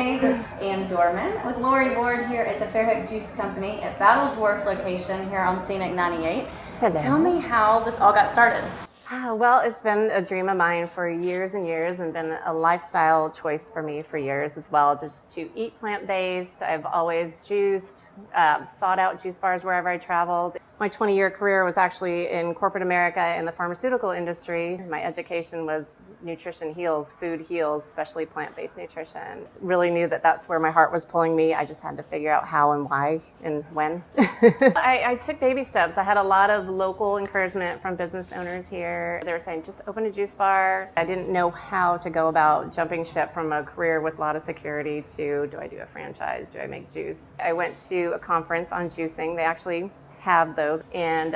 Hey, this is Ann Dorman with Lorie Ward here at the Fairhope Juice Company at Battlesworth location here on Scenic 98. Hello. Tell me how this all got started. Well, it's been a dream of mine for years and years, and been a lifestyle choice for me for years as well, just to eat plant-based. I've always juiced, sought out juice bars wherever I traveled. My 20-year career was actually in corporate America in the pharmaceutical industry. My education was nutrition heals, food heals, especially plant-based nutrition. Really knew that that's where my heart was pulling me. I just had to figure out how and why and when. I took baby steps. I had a lot of local encouragement from business owners here. They were saying, just open a juice bar. I didn't know how to go about jumping ship from a career with a lot of security to, do I do a franchise? Do I make juice? I went to a conference on juicing. They actually have those, and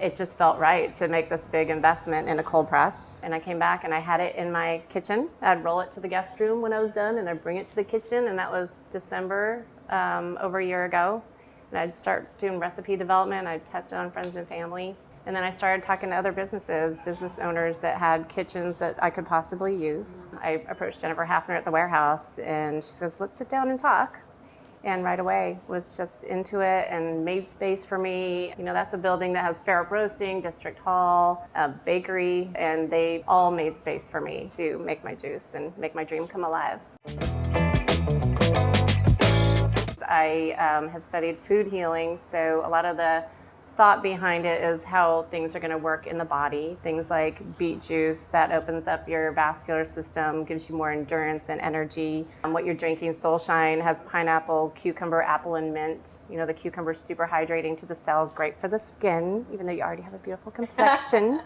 it just felt right to make this big investment in a cold press. And I came back and I had it in my kitchen. I'd roll it to the guest room when I was done, and I'd bring it to the kitchen, and that was December over a year ago. And I'd start doing recipe development. I'd test it on friends and family. And then I started talking to other business owners that had kitchens that I could possibly use. I approached Jennifer Hafner at the warehouse, and she says, let's sit down and talk. And right away was just into it and made space for me. You know, that's a building that has Fairhope Roasting, District Hall, a bakery, and they all made space for me to make my juice and make my dream come alive. I have studied food healing, so a lot of the thought behind it is how things are going to work in the body. Things like beet juice that opens up your vascular system, gives you more endurance and energy. What you're drinking, Soulshine, has pineapple, cucumber, apple, and mint. You know, the cucumber is super hydrating to the cells, great for the skin, even though you already have a beautiful complexion.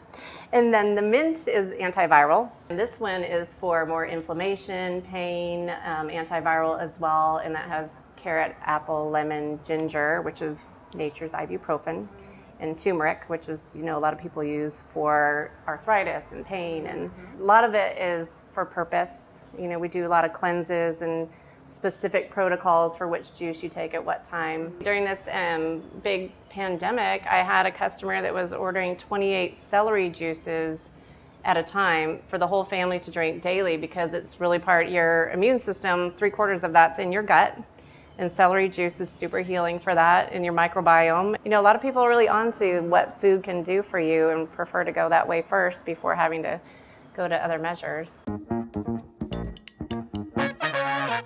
And then the mint is antiviral. And this one is for more inflammation, pain, antiviral as well, and that has carrot, apple, lemon, ginger, which is nature's ibuprofen, and turmeric, which is, you know, a lot of people use for arthritis and pain. And a lot of it is for purpose. You know, we do a lot of cleanses and specific protocols for which juice you take at what time. During this big pandemic, I had a customer that was ordering 28 celery juices at a time for the whole family to drink daily, because it's really part of your immune system. 3/4 of that's in your gut. And celery juice is super healing for that in your microbiome. You know, a lot of people are really onto what food can do for you and prefer to go that way first before having to go to other measures.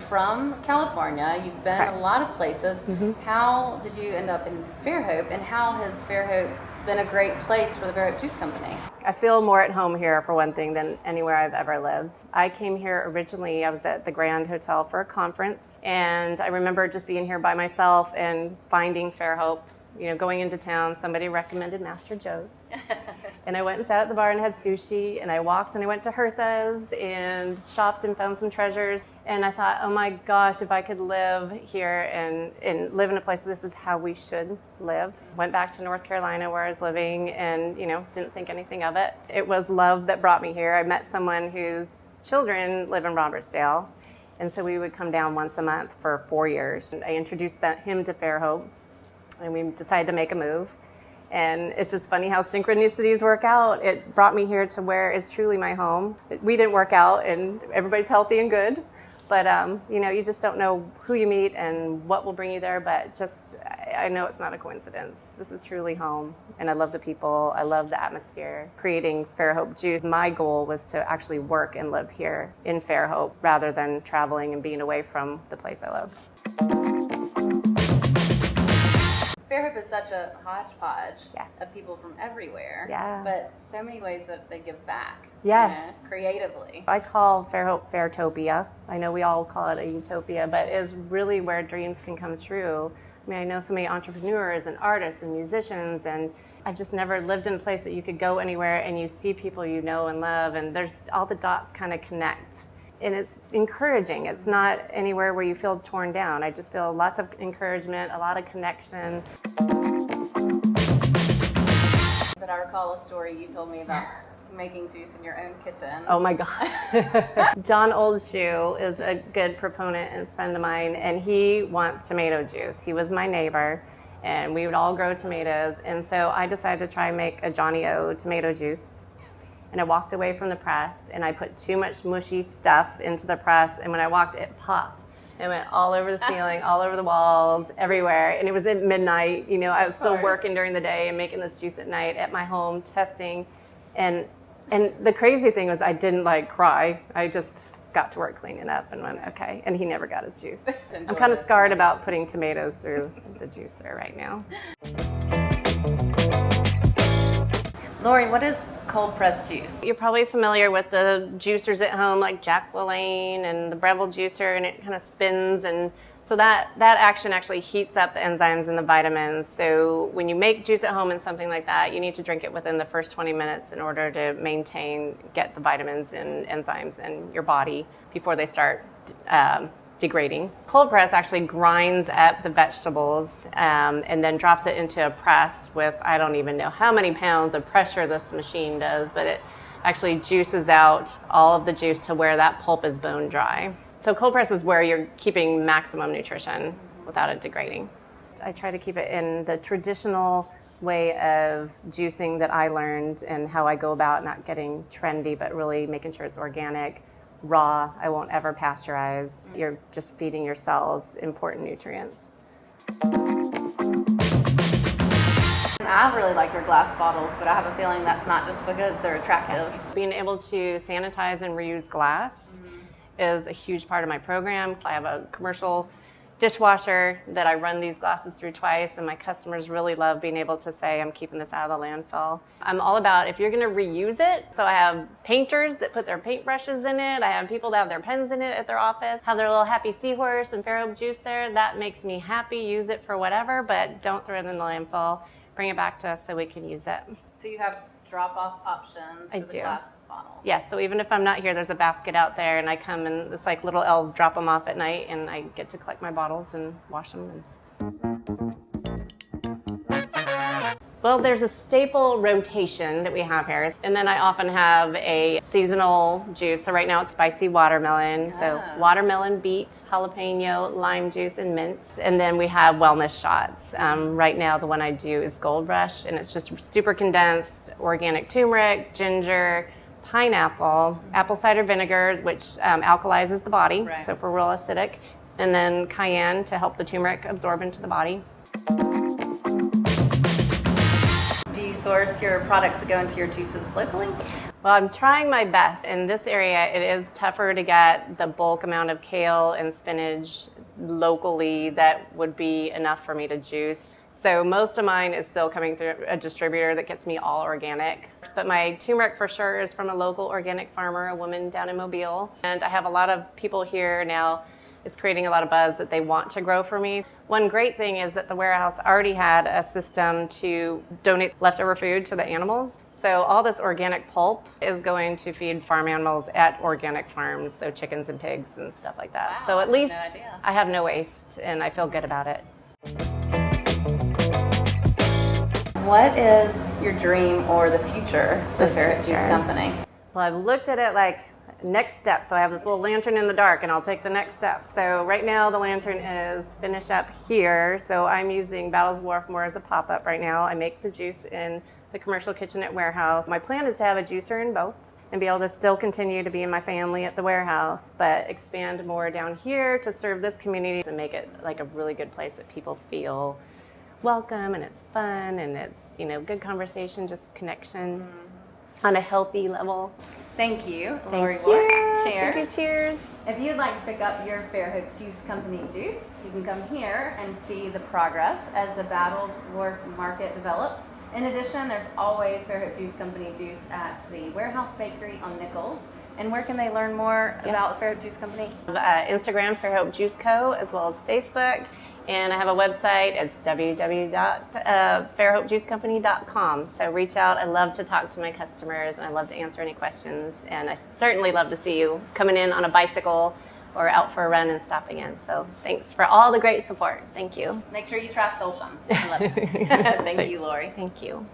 From California, you've been a lot of places. How did you end up in Fairhope, and how has Fairhope been a great place for the Fairhope Juice Company? I feel more at home here, for one thing, than anywhere I've ever lived. I came here originally, I was at the Grand Hotel for a conference, and I remember just being here by myself and finding Fairhope. You know, going into town, somebody recommended Master Joe's. And I went and sat at the bar and had sushi, and I walked and I went to Hertha's and shopped and found some treasures. And I thought, oh my gosh, if I could live here and live in a place, this is how we should live. Went back to North Carolina where I was living and, you know, didn't think anything of it. It was love that brought me here. I met someone whose children live in Robertsdale. And so we would come down once a month for 4 years. I introduced him to Fairhope, and we decided to make a move. And it's just funny how synchronicities work out. It brought me here to where is truly my home. We didn't work out, and everybody's healthy and good. But, you know, you just don't know who you meet and what will bring you there. But just, I know it's not a coincidence. This is truly home. And I love the people. I love the atmosphere. Creating Fairhope Juice, my goal was to actually work and live here in Fairhope rather than traveling and being away from the place I love. Fairhope is such a hodgepodge Yes. of people from everywhere, Yeah. but so many ways that they give back, Yes. you know, creatively. I call Fairhope Fairtopia. I know we all call it a utopia, but it is really where dreams can come true. I mean, I know so many entrepreneurs and artists and musicians, and I've just never lived in a place that you could go anywhere and you see people you know and love, and there's all the dots kind of connect. And it's encouraging. It's not anywhere where you feel torn down. I just feel lots of encouragement, a lot of connection. But I recall a story you told me about making juice in your own kitchen. Oh my God. John Oldshoe is a good proponent and friend of mine, and he wants tomato juice. He was my neighbor, and we would all grow tomatoes. And so I decided to try and make a Johnny O tomato juice. And I walked away from the press, and I put too much mushy stuff into the press, and when I walked, it popped. It went all over the ceiling, all over the walls, everywhere. And it was at midnight. You know, I was still working during the day and making this juice at night at my home, testing. And the crazy thing was I didn't like cry. I just got to work cleaning up and went, okay. And he never got his juice. I'm kind of scarred about putting tomatoes through the juicer right now. Lorie, what is cold pressed juice? You're probably familiar with the juicers at home like Jack LaLanne and the Breville juicer, and it kind of spins, and so that action actually heats up the enzymes and the vitamins. So when you make juice at home and something like that, you need to drink it within the first 20 minutes in order to get the vitamins and enzymes in your body before they start degrading. Cold press actually grinds up the vegetables and then drops it into a press with, I don't even know how many pounds of pressure this machine does, but it actually juices out all of the juice to where that pulp is bone dry. So cold press is where you're keeping maximum nutrition without it degrading. I try to keep it in the traditional way of juicing that I learned and how I go about not getting trendy, but really making sure it's organic, raw. I won't ever pasteurize. You're just feeding your cells important nutrients. I really like your glass bottles, but I have a feeling that's not just because they're attractive. Being able to sanitize and reuse glass is a huge part of my program. I have a commercial dishwasher that I run these glasses through twice, and my customers really love being able to say, I'm keeping this out of the landfill. I'm all about if you're going to reuse it. So I have painters that put their paintbrushes in it. I have people that have their pens in it at their office, have their little happy seahorse and Fairhope juice there. That makes me happy. Use it for whatever, but don't throw it in the landfill. Bring it back to us so we can use it. So you have drop-off options for the glass bottles? Yes, so even if I'm not here, there's a basket out there, and I come and it's like little elves drop them off at night, and I get to collect my bottles and wash them. Well, there's a staple rotation that we have here, and then I often have a seasonal juice. So right now it's spicy watermelon, so watermelon, beet, jalapeno, lime juice, and mint. And then we have wellness shots. Right now the one I do is Gold Rush, and it's just super condensed, organic turmeric, ginger, pineapple, apple cider vinegar, which alkalizes the body, so if we're real acidic, and then cayenne to help the turmeric absorb into the body. Do you source your products that go into your juices locally? Well, I'm trying my best. In this area, it is tougher to get the bulk amount of kale and spinach locally that would be enough for me to juice. So most of mine is still coming through a distributor that gets me all organic. But my turmeric for sure is from a local organic farmer, a woman down in Mobile. And I have a lot of people here now. It's creating a lot of buzz that they want to grow for me. One great thing is that the warehouse already had a system to donate leftover food to the animals. So all this organic pulp is going to feed farm animals at organic farms, so chickens and pigs and stuff like that. Wow, so at least I I have no waste and I feel good about it. What is your dream or the future for the Fairhope Juice Company? Well, I've looked at it like next step. So I have this little lantern in the dark and I'll take the next step. So right now the lantern is finish up here. So I'm using Battles Wharf more as a pop-up right now. I make the juice in the commercial kitchenette warehouse. My plan is to have a juicer in both and be able to still continue to be in my family at the warehouse, but expand more down here to serve this community and make it like a really good place that people feel welcome and it's fun and it's, you know, good conversation, just connection on a healthy level. Thank you, Thank Lorie. you. Cheers. Thank you. Cheers. If you'd like to pick up your Fairhope Juice Company juice, you can come here and see the progress as the Battles Wharf Market develops. In addition, there's always Fairhope Juice Company juice at the Warehouse Bakery on Nichols. And where can they learn more about the Fairhope Juice Company? Instagram, Fairhope Juice Co., as well as Facebook. And I have a website. It's www.fairhopejuicecompany.com. So reach out. I love to talk to my customers, and I love to answer any questions. And I certainly love to see you coming in on a bicycle or out for a run and stopping in. So thanks for all the great support. Thank you. Make sure you try Solsham. I love it. Thank you, Lorie. Thank you.